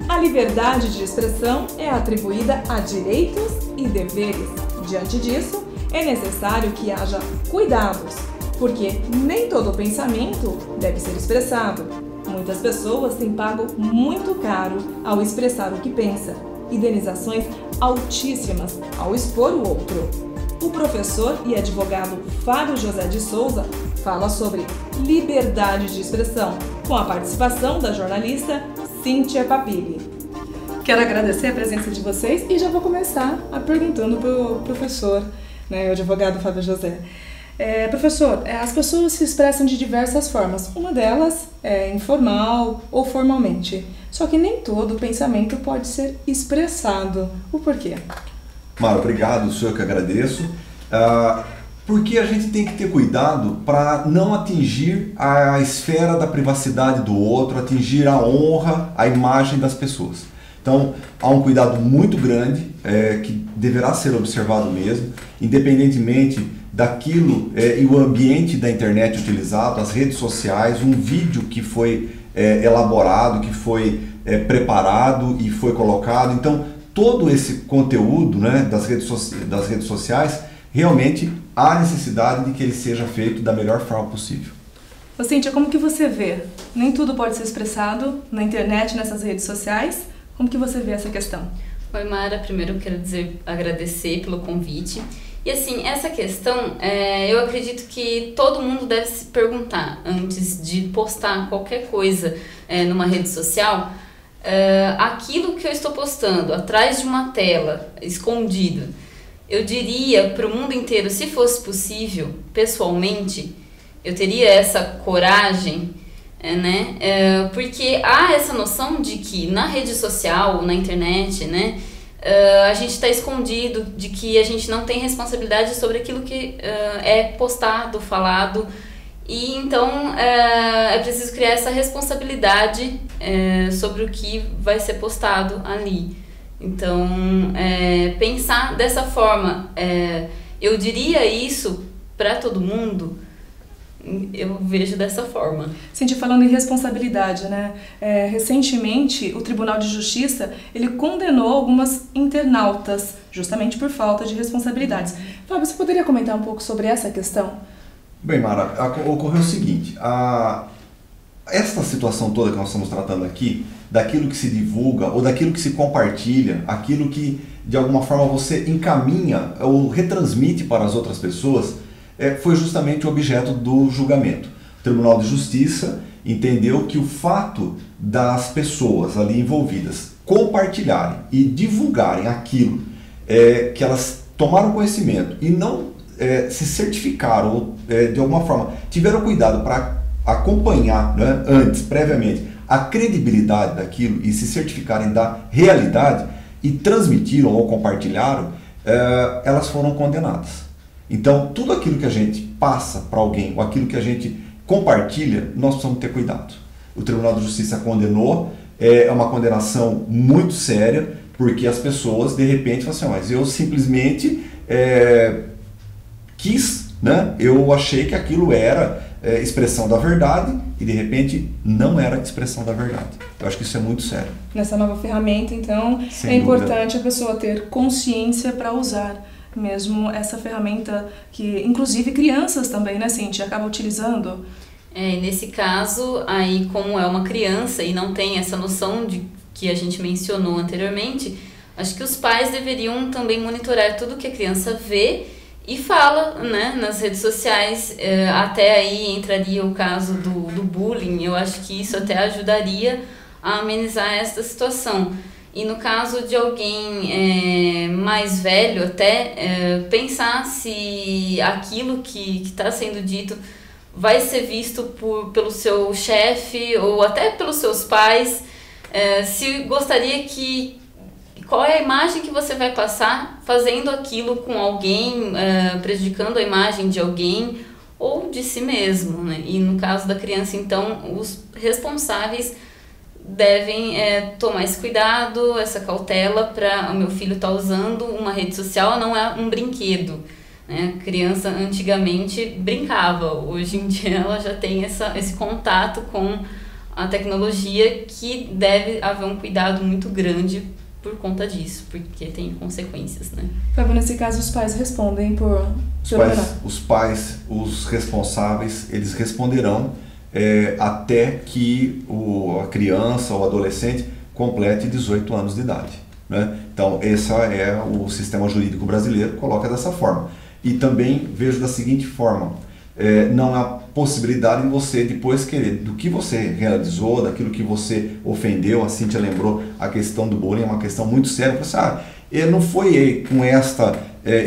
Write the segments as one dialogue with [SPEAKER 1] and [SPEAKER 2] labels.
[SPEAKER 1] A liberdade de expressão é atribuída a direitos e deveres. Diante disso, é necessário que haja cuidados, porque nem todo pensamento deve ser expressado. Muitas pessoas têm pago muito caro ao expressar o que pensa, indenizações altíssimas ao expor o outro. O professor e advogado Fábio José de Souza fala sobre liberdade de expressão, com a participação da jornalista Cíntia Papilli. Quero agradecer a presença de vocês e já vou começar perguntando para o professor, o advogado Fábio José. Professor, as pessoas se expressam de diversas formas. Uma delas é informal ou formalmente. Só que nem todo pensamento pode ser expressado. O porquê?
[SPEAKER 2] Mara, obrigado, sou eu que agradeço. Porque a gente tem que ter cuidado para não atingir a esfera da privacidade do outro, atingir a honra, a imagem das pessoas. Então, há um cuidado muito grande que deverá ser observado mesmo, independentemente daquilo e o ambiente da internet utilizado, as redes sociais, um vídeo que foi elaborado, que foi preparado e foi colocado. Então, todo esse conteúdo, das redes sociais, realmente há necessidade de que ele seja feito da melhor forma possível.
[SPEAKER 1] Ô Cíntia, como que você vê? Nem tudo pode ser expressado na internet, nessas redes sociais. Como que você vê essa questão?
[SPEAKER 3] Oi, Mara. Primeiro eu quero agradecer pelo convite. E assim, essa questão, eu acredito que todo mundo deve se perguntar antes de postar qualquer coisa numa rede social, aquilo que eu estou postando atrás de uma tela, escondido, eu diria para o mundo inteiro, se fosse possível, pessoalmente, eu teria essa coragem, porque há essa noção de que na rede social, na internet, a gente está escondido, de que a gente não tem responsabilidade sobre aquilo que é postado, falado, e então é preciso criar essa responsabilidade sobre o que vai ser postado ali. Então, pensar dessa forma, eu diria isso para todo mundo, eu vejo dessa forma.
[SPEAKER 1] Cíntia, falando em responsabilidade, recentemente o Tribunal de Justiça ele condenou algumas internautas justamente por falta de responsabilidades. Fábio, você poderia comentar um pouco sobre essa questão?
[SPEAKER 2] Bem, Mara, ocorreu o seguinte, esta situação toda que nós estamos tratando aqui, daquilo que se divulga ou daquilo que se compartilha, aquilo que de alguma forma você encaminha ou retransmite para as outras pessoas, foi justamente o objeto do julgamento. O Tribunal de Justiça entendeu que o fato das pessoas ali envolvidas compartilharem e divulgarem aquilo que elas tomaram conhecimento e não se certificaram ou de alguma forma tiveram cuidado para acompanhar antes, previamente, a credibilidade daquilo e se certificarem da realidade e transmitiram ou compartilharam, elas foram condenadas. Então, tudo aquilo que a gente passa para alguém, ou aquilo que a gente compartilha, nós precisamos ter cuidado. O Tribunal de Justiça condenou, é uma condenação muito séria, porque as pessoas, de repente, falam assim, mas eu simplesmente quis, eu achei que aquilo era expressão da verdade, e de repente não era expressão da verdade. Eu acho que isso é muito sério.
[SPEAKER 1] Nessa nova ferramenta, então,
[SPEAKER 2] Sem dúvida.
[SPEAKER 1] Importante a pessoa ter consciência para usar mesmo essa ferramenta que, inclusive, crianças também, Cíntia, acabam utilizando.
[SPEAKER 3] Nesse caso, aí como é uma criança e não tem essa noção de que a gente mencionou anteriormente, acho que os pais deveriam também monitorar tudo que a criança vê e fala, nas redes sociais. Até aí entraria o caso do bullying. Eu acho que isso até ajudaria a amenizar essa situação. E no caso de alguém mais velho até, pensar se aquilo que está sendo dito vai ser visto pelo seu chefe ou até pelos seus pais, se gostaria que... Qual é a imagem que você vai passar fazendo aquilo com alguém, prejudicando a imagem de alguém ou de si mesmo, E no caso da criança, então, os responsáveis devem tomar esse cuidado, essa cautela para o meu filho estar usando uma rede social, não é um brinquedo. A criança antigamente brincava, hoje em dia ela já tem esse contato com a tecnologia, que deve haver um cuidado muito grande por conta disso, porque tem consequências, né?
[SPEAKER 1] Fábio, nesse caso os pais respondem por...
[SPEAKER 2] Os pais, os responsáveis, eles responderão até que a criança ou adolescente complete 18 anos de idade, né? Então, esse é o sistema jurídico brasileiro, coloca dessa forma. E também vejo da seguinte forma, não há possibilidade de você depois querer, do que você realizou, daquilo que você ofendeu. A Cíntia lembrou a questão do bullying, é uma questão muito séria. Não foi com esta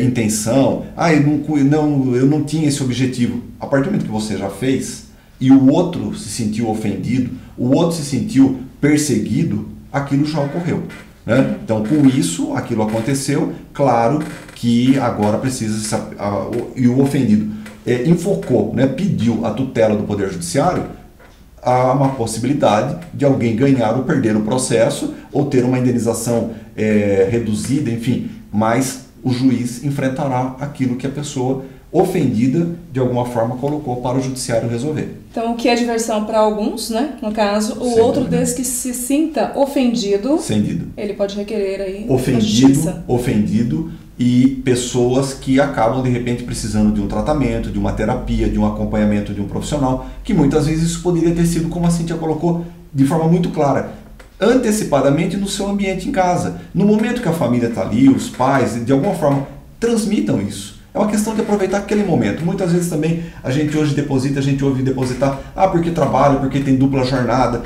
[SPEAKER 2] intenção, eu não tinha esse objetivo. A partir do momento que você já fez e o outro se sentiu ofendido, o outro se sentiu perseguido, aquilo já ocorreu, né? Então, com isso, aquilo aconteceu. Claro que agora precisa, e o ofendido enfocou, né, pediu a tutela do Poder Judiciário, há uma possibilidade de alguém ganhar ou perder o processo, ou ter uma indenização reduzida, enfim, mas o juiz enfrentará aquilo que a pessoa ofendida de alguma forma colocou para o judiciário resolver.
[SPEAKER 1] Então, o que é diversão para alguns, né? No caso, o outro desde que se sinta ofendido, ele pode requerer aí
[SPEAKER 2] ofendido e pessoas que acabam de repente precisando de um tratamento, de uma terapia, de um acompanhamento de um profissional, que muitas vezes isso poderia ter sido, como a Cíntia colocou, de forma muito clara, antecipadamente no seu ambiente em casa. No momento que a família está ali, os pais, de alguma forma, transmitam isso. É uma questão de aproveitar aquele momento. Muitas vezes também a gente hoje deposita, a gente ouve depositar, porque trabalha, porque tem dupla jornada.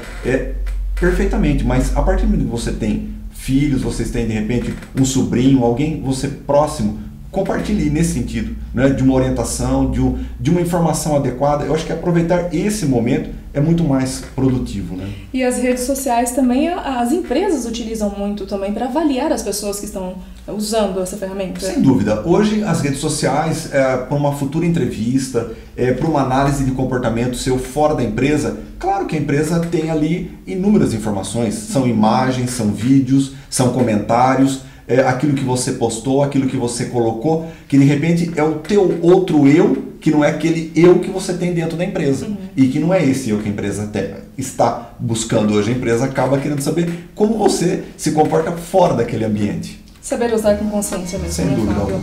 [SPEAKER 2] Perfeitamente, mas a partir do momento que você tem filhos, vocês têm de repente um sobrinho, alguém, você próximo, compartilhe nesse sentido, né, de uma orientação, de uma informação adequada. Eu acho que aproveitar esse momento é muito mais produtivo, né?
[SPEAKER 1] E as redes sociais também, as empresas utilizam muito também para avaliar as pessoas que estão usando essa ferramenta.
[SPEAKER 2] Sem dúvida. Hoje as redes sociais, para uma futura entrevista, para uma análise de comportamento seu fora da empresa, claro que a empresa tem ali inúmeras informações. São imagens, são vídeos, são comentários, aquilo que você postou, aquilo que você colocou, que de repente é o teu outro eu, que não é aquele eu que você tem dentro da empresa. E que não é esse eu que a empresa está buscando hoje. A empresa acaba querendo saber como você se comporta fora daquele ambiente.
[SPEAKER 1] Saber usar com consciência mesmo.
[SPEAKER 2] Sem dúvida alguma.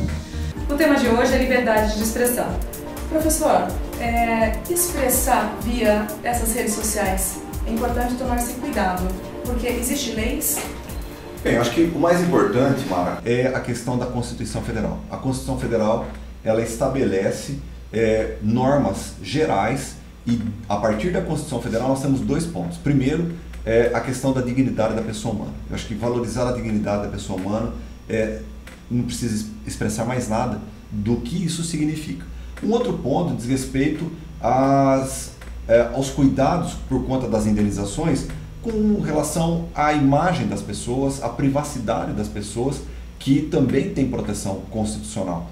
[SPEAKER 1] O tema de hoje é liberdade de expressão. Professor, expressar via essas redes sociais, é importante tomar-se cuidado, porque existem leis.
[SPEAKER 2] Bem, eu acho que o mais importante, Mara, é a questão da Constituição Federal. A Constituição Federal, ela estabelece normas gerais, e a partir da Constituição Federal nós temos 2 pontos. Primeiro, a questão da dignidade da pessoa humana. Eu acho que valorizar a dignidade da pessoa humana, não precisa expressar mais nada do que isso significa. Um outro ponto diz respeito aos cuidados por conta das indenizações com relação à imagem das pessoas, à privacidade das pessoas, que também tem proteção constitucional.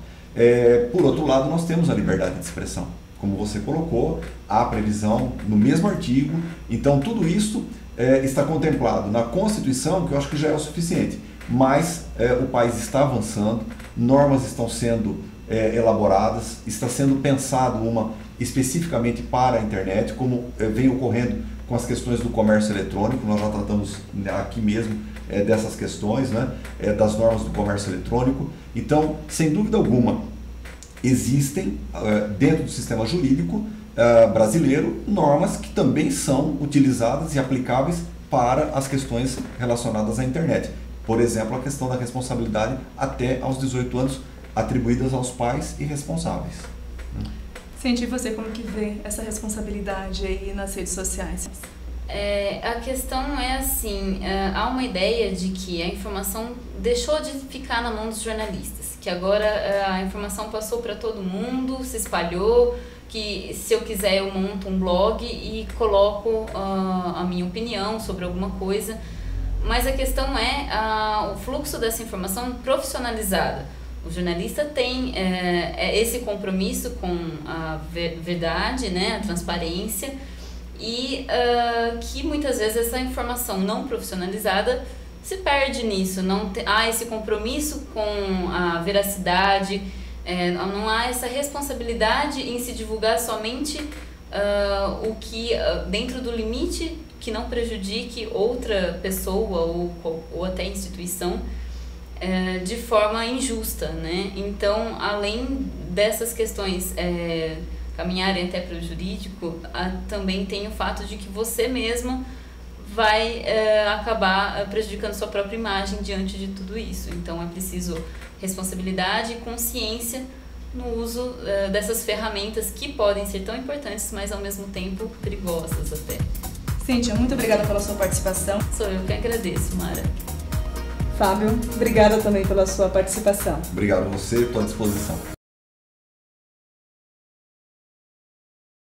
[SPEAKER 2] Por outro lado, nós temos a liberdade de expressão. Como você colocou, há previsão no mesmo artigo, então tudo isso está contemplado na Constituição, que eu acho que já é o suficiente. Mas o país está avançando, normas estão sendo elaboradas, está sendo pensado uma especificamente para a internet, como vem ocorrendo com as questões do comércio eletrônico. Nós já tratamos aqui mesmo dessas questões, né, das normas do comércio eletrônico. Então, sem dúvida alguma, existem dentro do sistema jurídico brasileiro normas que também são utilizadas e aplicáveis para as questões relacionadas à internet. Por exemplo, a questão da responsabilidade até aos 18 anos, atribuídas aos pais e responsáveis.
[SPEAKER 1] Cintia, e você como que vê essa responsabilidade aí nas redes sociais?
[SPEAKER 3] A questão é assim, há uma ideia de que a informação deixou de ficar na mão dos jornalistas, que agora a informação passou para todo mundo, se espalhou, que se eu quiser eu monto um blog e coloco a minha opinião sobre alguma coisa, mas a questão é o fluxo dessa informação profissionalizada. O jornalista tem esse compromisso com a verdade, né, a transparência, e que muitas vezes essa informação não profissionalizada se perde nisso. Há esse compromisso com a veracidade, não há essa responsabilidade em se divulgar somente o que dentro do limite que não prejudique outra pessoa ou até instituição de forma injusta, né? Então, além dessas questões caminharem até para o jurídico, também tem o fato de que você mesma vai acabar prejudicando sua própria imagem diante de tudo isso. Então, é preciso responsabilidade e consciência no uso dessas ferramentas que podem ser tão importantes, mas ao mesmo tempo perigosas até.
[SPEAKER 1] Cíntia, muito obrigada pela sua participação.
[SPEAKER 3] Sou eu que agradeço, Mara.
[SPEAKER 1] Fábio, obrigada também pela sua participação.
[SPEAKER 2] Obrigado a você, estou à disposição.